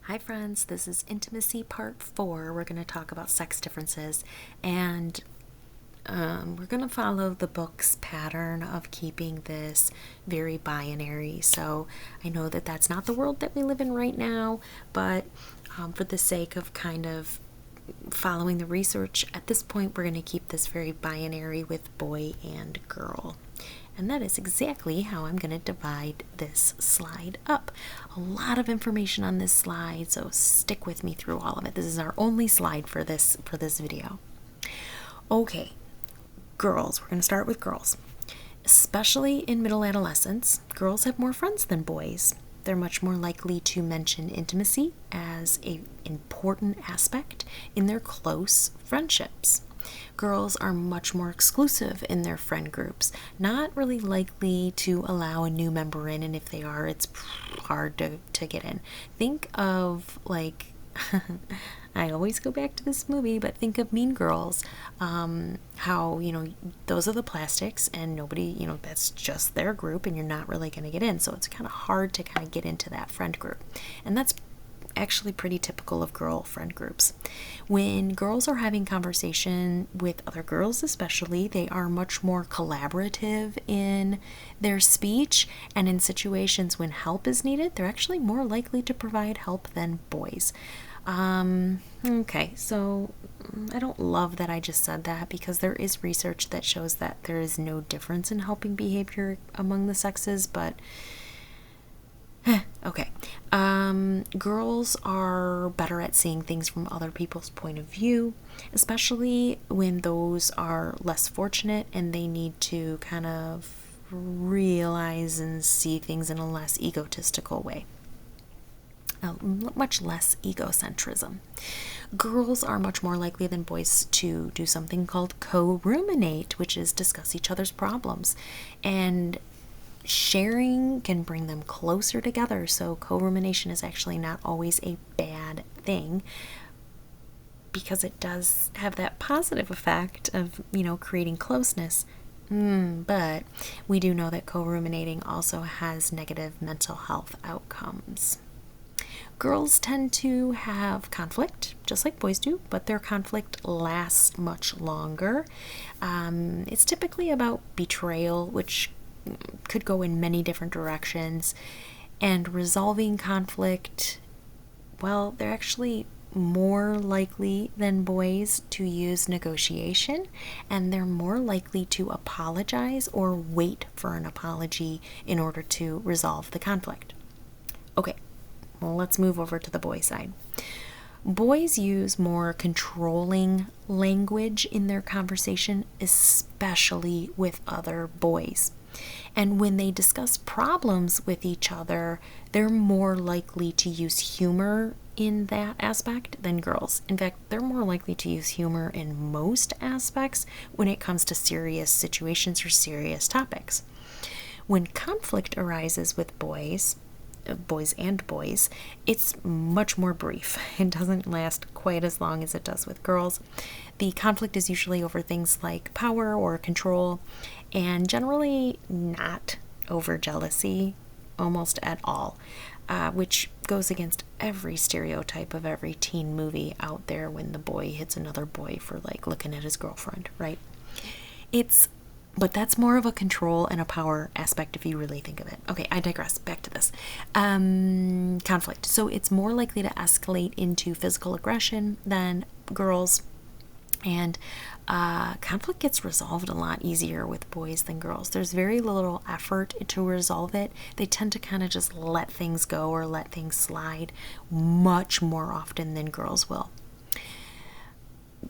Hi, friends. This is Intimacy Part 4. We're going to talk about sex differences, and we're going to follow the book's pattern of keeping this very binary. So I know that that's not the world that we live in right now, but for the sake of kind of following the research, at this point, we're going to keep this very binary with boy and girl. And that is exactly how I'm going to divide this slide up. A lot of information on this slide, so stick with me through all of it. This is our only slide for this video. Okay, girls. We're going to start with girls. Especially in middle adolescence, girls have more friends than boys. They're much more likely to mention intimacy as an important aspect in their close friendships. Girls are much more exclusive in their friend groups, not really likely to allow a new member in, and if they are, it's hard to get in. Think of, like, I always go back to this movie, but think of Mean Girls. How, those are the plastics, and nobody, that's just their group, and you're not really going to get in. So it's kind of hard to kind of get into that friend group. And that's actually pretty typical of girl friend groups. When girls are having conversation with other girls, especially, they are much more collaborative in their speech, and in situations when help is needed, they're actually more likely to provide help than boys. Okay, so I don't love that I just said that, because there is research that shows that there is no difference in helping behavior among the sexes, but okay. Girls are better at seeing things from other people's point of view, especially when those are less fortunate and they need to kind of realize and see things in a less egotistical way. Much less egocentrism. Girls are much more likely than boys to do something called co-ruminate, which is discuss each other's problems. And sharing can bring them closer together, so co-rumination is actually not always a bad thing, because it does have that positive effect of, creating closeness. But we do know that co-ruminating also has negative mental health outcomes. Girls tend to have conflict, just like boys do, but their conflict lasts much longer. It's typically about betrayal, which could go in many different directions, and resolving conflict, well, they're actually more likely than boys to use negotiation, and they're more likely to apologize or wait for an apology in order to resolve the conflict. Okay, well, let's move over to the boy side. Boys use more controlling language in their conversation, especially with other boys. And when they discuss problems with each other, they're more likely to use humor in that aspect than girls. In fact, they're more likely to use humor in most aspects when it comes to serious situations or serious topics. When conflict arises with boys and boys, it's much more brief. It doesn't last quite as long as it does with girls. The conflict is usually over things like power or control, and generally not over jealousy, almost at all, which goes against every stereotype of every teen movie out there when the boy hits another boy for, like, looking at his girlfriend, right? But that's more of a control and a power aspect if you really think of it. Okay, I digress. Back to this. Conflict. So it's more likely to escalate into physical aggression than girls. And conflict gets resolved a lot easier with boys than girls. There's very little effort to resolve it. They tend to kind of just let things go or let things slide much more often than girls will.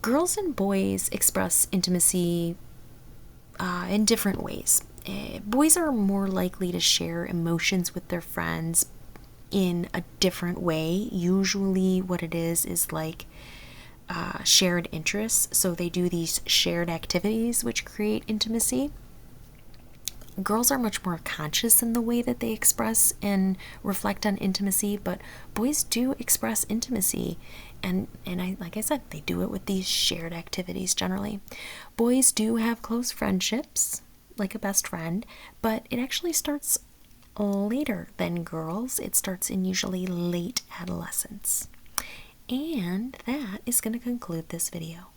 Girls and boys express intimacy in different ways. Boys are more likely to share emotions with their friends in a different way. Usually what it is like shared interests. So they do these shared activities which create intimacy. Girls are much more conscious in the way that they express and reflect on intimacy, but boys do express intimacy, and like I said, they do it with these shared activities generally. Boys do have close friendships, like a best friend, but it actually starts later than girls. It starts in usually late adolescence. And that is going to conclude this video.